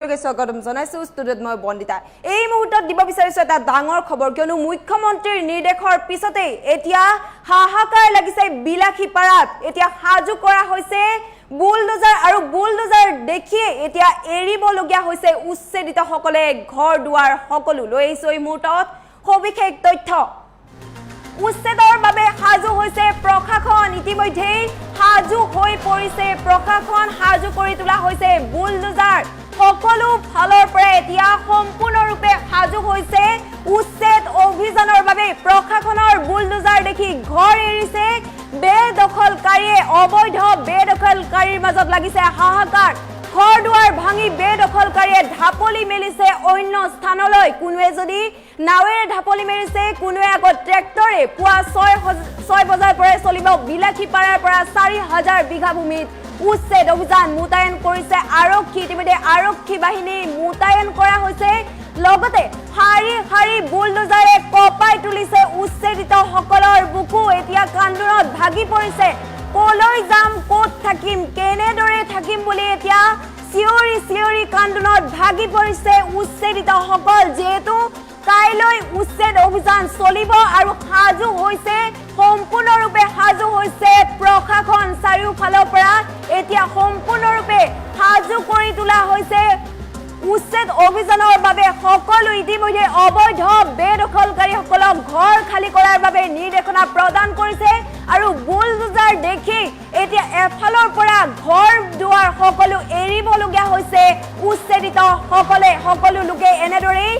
স্বাগতম জনাইছো ষ্টুডিঅ'ত মই বন্দিতা এই মুহূৰ্তত দিব বিচাৰিছো এটা ডাঙৰ খবৰ কিয়নো মুখ্যমন্ত্ৰীৰ নিৰ্দেশৰ পিছতে এতিয়া হাহাকাৰ লাগিছে বিলাসীপাৰাত এতিয়া হাজু কৰা হৈছে বুলডোজাৰ আৰু বুলডোজাৰ দেখি এতিয়া এৰিবলগীয়া হৈছে উচ্ছেদিতসকলে ঘৰ দুৱাৰ সকলো লৈ আহিছো এই মুহূৰ্তত সবিশেষ তথ্য উচ্ছেদৰ বাবে হাজু হৈছে প্ৰশাসন ইতিমধ্যে হাজু হৈ পৰিছে প্ৰশাসন হাজু কৰি তোলা হৈছে বুলডোজাৰ সকলো ফালৰ পৰা এতিয়া সম্পূৰ্ণৰূপে হাজু হৈছে উচ্ছেদ অভিযানৰ বাবে প্ৰশাসনৰ বুলডোজাৰ দেখি ঘৰ এৰিছে বেদখলকাৰীয়ে অবৈধ বেদখলকাৰীৰ মাজত লাগিছে হাহাকাৰ ঘৰ দুৱাৰ ভাঙি বেদখলকাৰীয়ে ঢাপলি মেলিছে অন্য স্থানলৈ কোনোৱে যদি নাৱেৰে ঢাপলি মেলিছে কোনোৱে আকৌ ট্ৰেক্টৰে পুৱা 6 বজাৰ পৰা চলিব বিলাসীপাৰাৰ পৰা 4,000 বিঘা ভূমিত উচ্ছেদ অভিযান মোতায়েন কৰিছে আৰক্ষী ইতিমধ্যে আৰক্ষী বাহিনী মোতায়েন কৰা হৈছে লগতে হাৰি হাৰি বুলডোজাৰে কপাই তুলিছে উচ্ছেদিত সকলৰ বুকু এতিয়া কান্দোনত ভাগি পৰিছে কলৈ যাম ক'ত থাকিম কেনেদৰে থাকিম বুলি এতিয়া চিঞৰি চিঞৰি কান্দোনত ভাগি পৰিছে উচ্ছেদিত সকল যেহেতু কাইলৈ উচ্ছেদ অভিযান চলিব আৰু হাজু হৈছে সম্পূৰ্ণৰূপে হাজু হৈছে প্ৰশাসন চাৰিওফালৰ পৰা এতিয়া সম্পূৰ্ণৰূপে হাজু কৰি তোলা হৈছে উচ্ছেদ অভিযানৰ বাবে সকলো ইতিমধ্যে অবৈধ বেদখলকাৰীসকলক ঘৰ খালি কৰাৰ বাবে নিৰ্দেশনা প্ৰদান কৰিছে আৰু বুলডোজাৰ দেখি এতিয়া এফালৰ পৰা ঘৰ দুৱাৰ সকলো এৰিবলগীয়া হৈছে উচ্ছেদিত সকলো লোকে এনেদৰে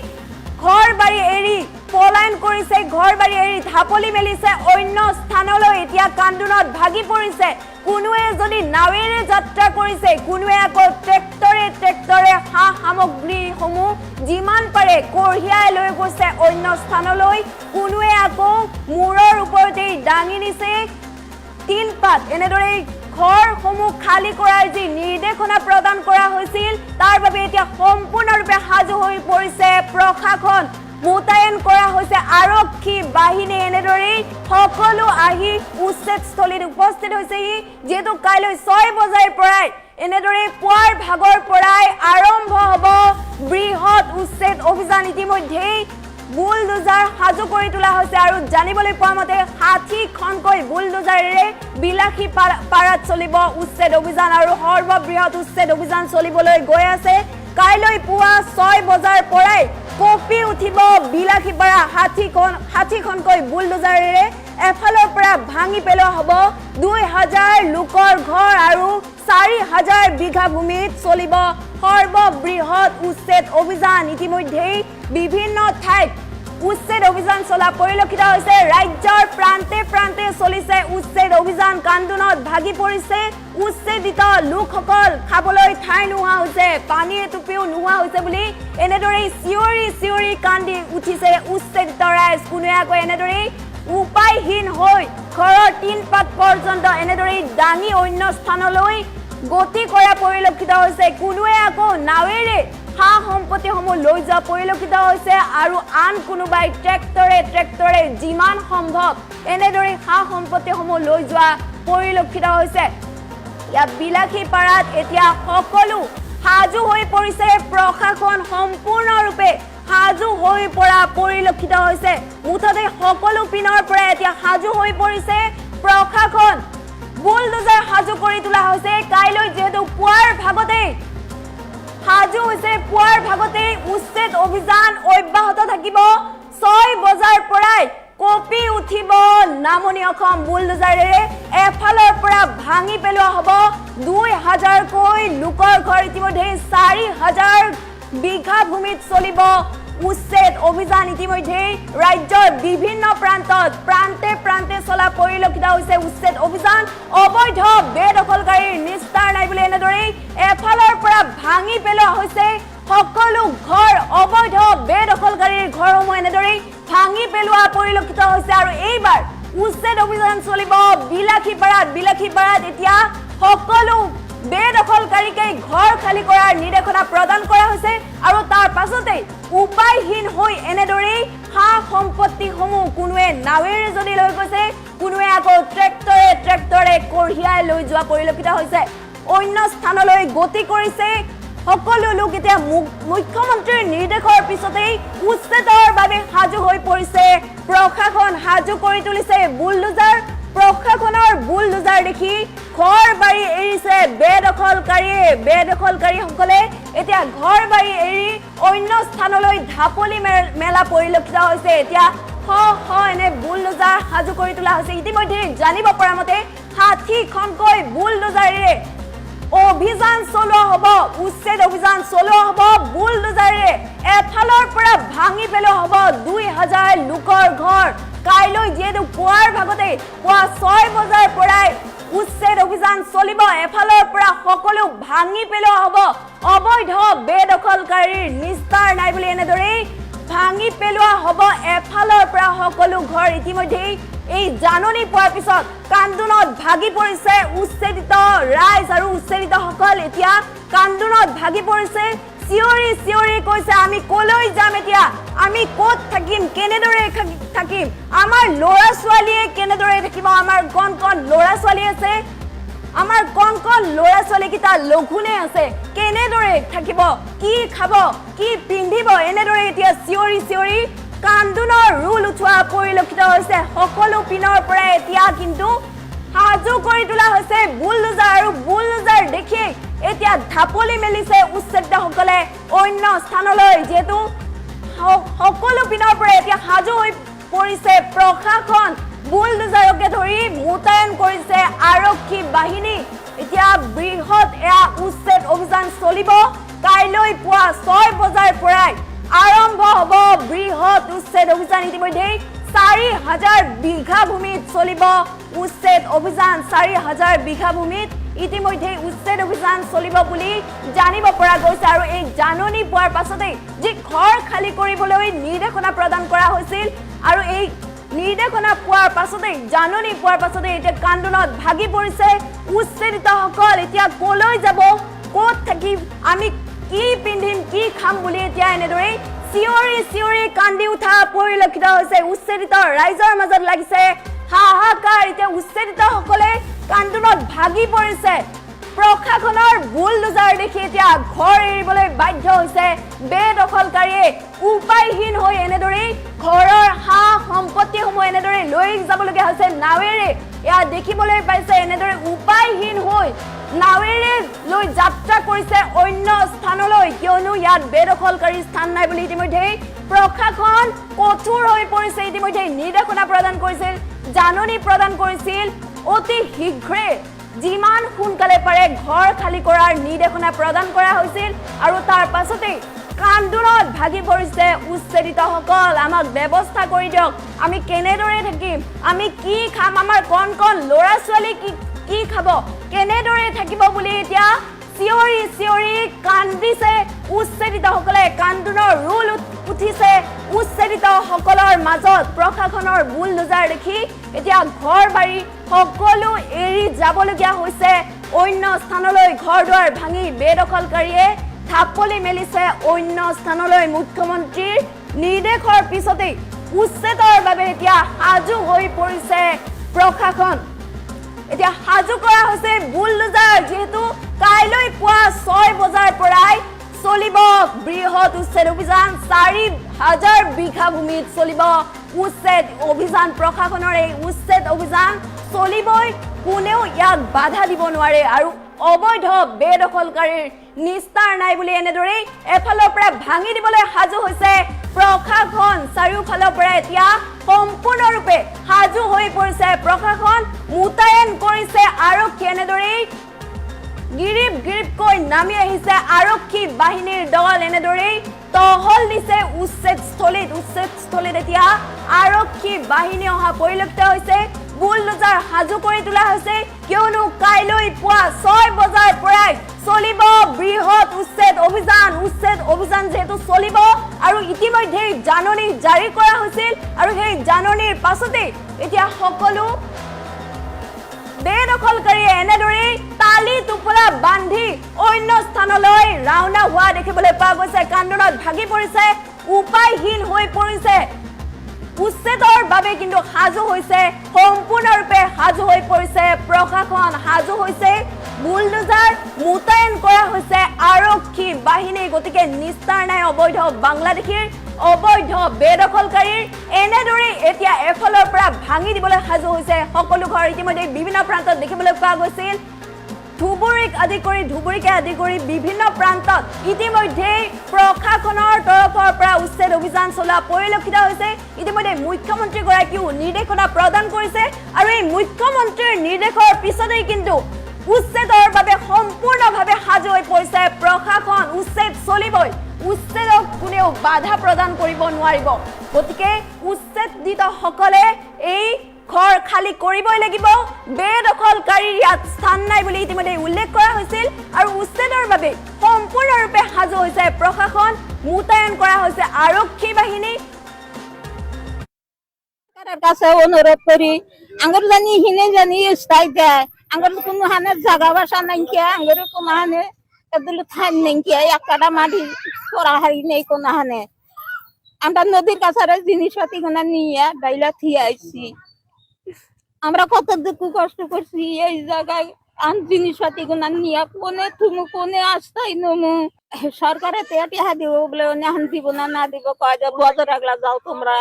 ঘৰ বাৰী এৰি পলায়ন কৰিছে ঘৰ বাৰী এৰি ঢাপলি মেলিছে অন্য স্থানলৈ এতিয়া কান্দোনত ভাগি পৰিছে কোনোৱে যদি নাৱেৰে যাত্ৰা কৰিছে কোনোৱে আকৌ ট্ৰেক্টৰে সামগ্ৰীসমূহ যিমান পাৰে কঢ়িয়াই লৈ গৈছে অন্য স্থানলৈ কোনোৱে আকৌ মূৰৰ ওপৰতে দাঙি নিছে তিনপাত এনেদৰে ঘৰসমূহ খালি কৰাৰ যি নিৰ্দেশনা প্ৰদান কৰা হৈছিল তাৰ বাবে এতিয়া সম্পূৰ্ণৰূপে সাজু হৈ পৰিছে প্ৰশাসন মোতায়েন কৰা হৈছে আৰক্ষী বাহিনী এনেদৰে সকলো আহি উচ্ছেদস্থলীত উপস্থিত হৈছে যেহেতু কাইলৈ 6 বজাৰ পৰাই এনেদৰে পুৱাৰ ভাগৰ পৰাই আৰম্ভ হ'ব বৃহৎ উচ্ছেদ অভিযান ইতিমধ্যে বুলডোজাৰ হাজু কৰি তোলা হৈছে আৰু জানিবলৈ পোৱা মতে 60খনকৈ বুলডোজাৰেৰে বিলাসীপাৰাত চলিব উচ্ছেদ অভিযান আৰু সৰ্ববৃহৎ উচ্ছেদ অভিযান চলিবলৈ গৈ আছে কাইলৈ পুৱা 6 বজাৰ পৰাই কপি উঠিব বিলাসীপাৰা 60খনকৈ বুলডোজাৰেৰে এফালৰ পৰা ভাঙি পেলোৱা হ'ব 2,000 লোকৰ ঘৰ আৰু 4,000 বিঘা ভূমিত চলিব সৰ্ববৃহৎ উচ্ছেদ অভিযান ইতিমধ্যে বিভিন্ন ঠাইত উচ্ছেদ অভিযান চলা পৰিলক্ষিত হৈছে ৰাজ্যৰ প্ৰান্তে প্ৰান্তে চলিছে উচ্ছেদ অভিযান কান্দোনত ভাগি পৰিছে উচ্ছেদিত লোকসকল খাবলৈ ঠাই নোহোৱা হৈছে পানী এটুপিও নোহোৱা হৈছে বুলি এনেদৰে চিঞৰি চিঞৰি কান্দি উঠিছে উচ্ছেদিত ৰাইজ কোনোৱে আকৌ এনেদৰে উপায়হীন হৈ ঘৰৰ তিনপাত পৰ্যন্ত এনেদৰে দাঙি অন্য স্থানলৈ গতি কৰা পৰিলক্ষিত হৈছে কোনোৱে আকৌ নাৱেৰে সম্পত্তিসমূহ লৈ যোৱা পৰিলক্ষিত হৈছে আৰু আন কোনোবাই ট্ৰেক্টৰে যিমান সম্ভৱ এনেদৰে সম্পত্তিসমূহ লৈ যোৱা পৰিলক্ষিত হৈছে ইয়াত বিলাসীপাৰাত এতিয়া সকলো সাজু হৈ পৰিছে প্ৰশাসন সম্পূৰ্ণৰূপে সাজু হৈ পৰা পৰিলক্ষিত হৈছে মুঠতে সকলো পিনৰ পৰা এতিয়া সাজু হৈ পৰিছে প্ৰশাসন বুলডোজাৰ সাজু কৰি তোলা হৈছে কাইলৈ যেহেতু পুৱাৰ ভাগতে হাজু হৈছে পুৱাৰ ভাগতে উচ্ছেদ অভিযান অব্যাহত থাকিব 6 বজাৰ পৰাই কপি উঠিব নামনি অসম বুলডোজাৰেৰে এফালৰ পৰা ভাঙি পেলোৱা হ'ব 2,000কৈ লোকৰ ঘৰ ইতিমধ্যে 4,000 বিঘা ভূমিত চলিব উচ্ছেদ অভিযান ইতিমধ্যে ৰাজ্যৰ বিভিন্ন প্ৰান্তে প্ৰান্তে চলা পৰিলক্ষিত হৈছে উচ্ছেদ অভিযান অবৈধ বেদখলকাৰীৰ নিস্তাৰ নাই বুলি এনেদৰে এফালৰ পৰা ভাঙি পেলোৱা হৈছে সকলো ঘৰ অবৈধ বেদখলকাৰীৰ ঘৰসমূহ এনেদৰে ভাঙি পেলোৱা পৰিলক্ষিত হৈছে আৰু এইবাৰ উচ্ছেদ অভিযান চলিব বিলাসীপাৰাত এতিয়া সকলো বেদখলকাৰীকে ঘৰ খালি কৰাৰ নিৰ্দেশনা প্ৰদান কৰা হৈছে আৰু তাৰ পাছতে উপায়হীন হৈ এনেদৰে সম্পত্তিসমূহ কোনোৱে নাৱেৰে যদি লৈ গৈছে কোনোৱে আকৌ ট্ৰেক্টৰে কঢ়িয়াই লৈ যোৱা পৰিলক্ষিত হৈছে অন্য স্থানলৈ গতি কৰিছে সকলো লোক এতিয়া মুখ্যমন্ত্ৰীৰ নিৰ্দেশৰ পিছতেই উচ্ছেদৰ বাবে সাজু হৈ পৰিছে প্ৰশাসন সাজু কৰি তুলিছে বুলডোজাৰ প্ৰশাসনৰ বুলডোজাৰ দেখি ঘৰ বাৰী এৰিছে বেদখলকাৰীসকলে এতিয়া ঘৰ বাৰী এৰি অন্য স্থানলৈ ঢাপলি মেলা পৰিলক্ষিত হৈছে এতিয়া এনে বুলডোজাৰ সাজু কৰি তোলা হৈছে ইতিমধ্যে জানিব পৰা মতে 60খনকৈ বুলডোজাৰেৰে অভিযান চলোৱা হ'ব উচ্ছেদ অভিযান চলোৱা হ'ব বুলডোজাৰেৰে এফালৰ পৰা ভাঙি পেলোৱা হ'ব 2000 লোকৰ ঘৰ কাইলৈ যেহেতু পুৱাৰ ভাগতে পুৱা 6 বজাৰ পৰাই উচ্ছেদ অভিযান চলিব এফালৰ পৰা সকলো ভাঙি পেলোৱা হ'ব অবৈধ বেদখলকাৰীৰ নিস্তাৰ নাই বুলি এনেদৰে ভাঙি পেলোৱা হ'ব এফালৰ পৰা সকলো ঘৰ ইতিমধ্যে এই জাননী পোৱাৰ পিছত কান্দোনত ভাগি পৰিছে উচ্ছেদিত ৰাইজ আৰু উচ্ছেদিতসকল এতিয়া কান্দোনত ভাগি পৰিছে চিঞৰি কৈছে আমি কলৈ যাম এতিয়া আমি ক'ত থাকিম কেনেদৰে থাকিম আমাৰ ল'ৰা ছোৱালীয়ে কেনেদৰে থাকিব আমাৰ কণ ল'ৰা ছোৱালী আছে আমাৰ কণ ল'ৰা ছোৱালী কিটা লঘুনে আছে কেনেদৰে থাকিব কি খাব কি পিন্ধিব এনেদৰে এতিয়া চিঞৰি কান্দোনৰ ৰুল উঠোৱা পৰিলক্ষিত হৈছে সকলো পিনৰ পৰা এতিয়া কিন্তু সাজু কৰি তোলা হৈছে বুলডোজাৰ আৰু বুলডোজাৰ দেখি এতিয়া ঢাপলি মেলিছে উচ্ছেদিতসকলে অন্য স্থানলৈ যেহেতু সকলো পিনৰ পৰা এতিয়া সাজু হৈ পৰিছে প্ৰশাসন বুলডোজাৰকে ধৰি মোতায়েন কৰিছে আৰক্ষী বাহিনী এতিয়া বৃহৎ এয়া উচ্ছেদ অভিযান চলিব কাইলৈ পুৱা 6 বজাৰ পৰাই আৰম্ভ হ'ব বৃহৎ উচ্ছেদ অভিযান ইতিমধ্যে 4000 বিঘা ভূমিত চলিব উচ্ছেদ অভিযান 4000 বিঘা ভূমিত ইতিমধ্যে উচ্ছেদ অভিযান চলিব বুলি জানিব পৰা গৈছে আৰু এই জাননী পোৱাৰ পাছতে যি ঘৰ খালি কৰিবলৈ নিৰ্দেশনা প্ৰদান কৰা হৈছিল আৰু এই নিৰ্দেশনা পোৱাৰ পাছতে জাননী পোৱাৰ পাছতে এতিয়া কান্দোনত ভাগি পৰিছে উচ্ছেদিতসকল এতিয়া কলৈ যাব ক'ত থাকিম আমি কি পিন্ধিম কি খাম বুলি এতিয়া এনেদৰে চিঞৰি কান্দি উঠা পৰিলক্ষিত হৈছে উচ্ছেদিত ৰাইজৰ মাজত লাগিছে হাহাকাৰ এতিয়া উচ্ছেদিতসকলে কান্দোনত ভাগি পৰিছে প্ৰশাসনৰ বুলডোজাৰ দেখি এতিয়া ঘৰ এৰিবলৈ বাধ্য হৈছে বেদখলকাৰীয়ে উপায়হীন হৈ এনেদৰে ঘৰৰ সম্পত্তিসমূহ এনেদৰে লৈ যাবলগীয়া হৈছে নাৱেৰে এয়া দেখিবলৈ পাইছে এনেদৰে উপায়হীন হৈ নাৱেৰে লৈ যাত্ৰা কৰিছে অন্য স্থানলৈ কিয়নো ইয়াত বেদখলকাৰীৰ স্থান নাই বুলি ইতিমধ্যে প্ৰশাসন কঠোৰ হৈ পৰিছে ইতিমধ্যে নিৰ্দেশনা প্ৰদান কৰিছিল জাননী প্ৰদান কৰিছিল অতি শীঘ্ৰে যিমান সোনকালে পাৰে ঘৰ খালি কৰাৰ নিৰ্দেশনা প্ৰদান কৰা হৈছিল আৰু তাৰ পাছতে কান্দোনত ভাগি পৰিছে উচ্ছেদিতসকল আমাক ব্যৱস্থা কৰি দিয়ক আমি কেনেদৰে থাকিম আমি কি খাম আমাৰ কণ ল'ৰা ছোৱালী কি খাব কেনেদৰে থাকিব বুলি এতিয়া চিঞৰি কান্দিছে উচ্ছেদিতসকলে কান্দোনৰ ৰুল উঠিছে উচ্ছেদিতসকলৰ মাজত প্ৰশাসনৰ বুলডোজাৰ দেখি এতিয়া ঘৰ বাৰী সকলো এৰি যাবলগীয়া হৈছে অন্য স্থানলৈ ঘৰ দুৱাৰ ভাঙি বেদখলকাৰীয়ে ঢাপলি মেলিছে অন্য স্থানলৈ মুখ্যমন্ত্ৰীৰ নিৰ্দেশৰ পিছতে উচ্ছেদৰ বাবে এতিয়া সাজু হৈ পৰিছে প্ৰশাসন এতিয়া সাজু কৰা হৈছে বুলডোজাৰ যেহেতু কাইলৈ পুৱা 6 বজাৰ পৰাই চলিব বৃহৎ উচ্ছেদ অভিযান 4000 বিঘা ভূমিত চলিব উচ্ছেদ অভিযান প্ৰশাসনৰ এই উচ্ছেদ অভিযান চলিবই কোনেও ইয়াক বাধা দিব নোৱাৰে আৰু অবৈধ বেদখলকাৰীৰ নিস্তাৰ নাই বুলি এনেদৰে এফালৰ পৰা ভাঙি দিবলৈ সাজু হৈছে প্ৰশাসন চাৰিওফালৰ পৰা এতিয়া সম্পূৰ্ণৰূপে সাজু হৈ পৰিছে প্ৰশাসন মোতায়েন কৰিছে আৰক্ষী এনেদৰে গিৰিপকৈ নামি আহিছে আৰক্ষী বাহিনীৰ দল এনেদৰে টহল দিছে উচ্ছেদস্থলীত এতিয়া আৰক্ষী বাহিনী অহা পৰিলক্ষিত হৈছে বুলডোজাৰ সাজু কৰি তোলা হৈছে কিয়নো কাইলৈ পুৱা 6 বজাৰ পৰাই চলিব বৃহৎ উচ্ছেদ অভিযান যেহেতু চলিব আৰু ইতিমধ্যে জাননী জাৰি কৰা হৈছিল আৰু সেই জাননীৰ পাছতে এতিয়া সকলো বেদখলকাৰীয়ে এনেদৰে তালি টোপোলা বান্ধি অন্য স্থানলৈ ৰাওনা হোৱা দেখিবলৈ পোৱা গৈছে কান্দোনত ভাগি পৰিছে উপায়হীন হৈ পৰিছে উচ্ছেদৰ বাবে কিন্তু সাজু হৈছে সম্পূৰ্ণৰূপে সাজু হৈ পৰিছে প্ৰশাসন সাজু হৈছে বুলডোজাৰ মোতায়েন কৰা হৈছে আৰক্ষী বাহিনী গতিকে নিস্তাৰ নাই অবৈধ বাংলাদেশীৰ অবৈধ বেদখলকাৰীৰ এনেদৰে এতিয়া এফালৰ পৰা ভাঙি দিবলৈ সাজু হৈছে সকলো ঘৰ ইতিমধ্যে বিভিন্ন প্ৰান্তত দেখিবলৈ পোৱা গৈছিল ধুবুৰীকে আদি কৰি বিভিন্ন প্ৰান্তত ইতিমধ্যে প্ৰশাসনৰ তৰফৰ পৰা উচ্ছেদ অভিযান চলোৱা পৰিলক্ষিত হৈছে ইতিমধ্যে মুখ্যমন্ত্ৰীগৰাকীও নিৰ্দেশনা প্ৰদান কৰিছে আৰু এই মুখ্যমন্ত্ৰীৰ নিৰ্দেশৰ পিছতেই কিন্তু উচ্ছেদৰ বাবে সম্পূৰ্ণভাৱে সাজু হৈ পৰিছে প্ৰশাসন উচ্ছেদ চলিবই উচ্ছেদক কোনেও বাধা প্ৰদান কৰিব নোৱাৰিব গতিকে উচ্ছেদিতসকলে এই ঘৰ খালি কৰিবই লাগিব বেদখলকাৰীৰ ইয়াত স্থান নাই বুলি ইতিমধ্যে উল্লেখ কৰা হৈছিল আৰু উচ্ছেদৰ বাবে সম্পূৰ্ণৰূপে সাজু হৈছে প্ৰশাসন মোতায়েন কৰা হৈছে আৰক্ষী বাহিনী কাছে অনুরোধ করি আঙ্গুর জানি হিনে জানি স্থায়ী দেয় আঙ্গুর কোনো হানে জাগা বাসা নাই কে আঙ্গুর কোনো হানে এদুলো থান নেই কে একটা মাটি তোরা হারি নেই কোনো হানে আমরা নদীর কাছারে জিনিসপাতি গুনা নিয়ে ডাইলা থিয়ে আইছি আমরা কত দুঃখ কষ্ট করছি এই জায়গায় জিনিসপাতি গুনা নিয়ে কোনে তুমি কোনে আসতাই নমু সরকারে টিহা দিব বলে নেহান দিব না দিব কয় যে বজর আগলা যাও তোমরা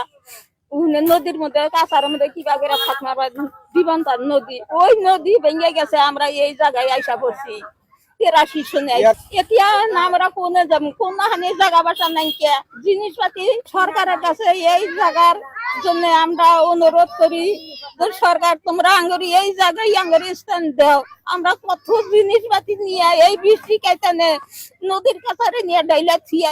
নদীর মধ্যে কাছার মধ্যে কিবা করে ফাঁক মারবা দিবান তার নদী ওই নদী ভেঙে গেছে আমরা এই জায়গায় আইসা পড়ছি 83 সনে এতিয়া না আমরা কোনে যাব কোন হানে জায়গা বাসা নাই কে জিনিসপাতি সরকারের কাছে এই জায়গার জন্য আমরা অনুরোধ করি সরকার তোমরা আঙ্গুরি এই জায়গায় আঙ্গুরি স্থান দাও আমরা কত জিনিসপাতি নিয়ে এই বৃষ্টি কাইতানে নদীর কাছারে নিয়ে ডাইলা থিয়া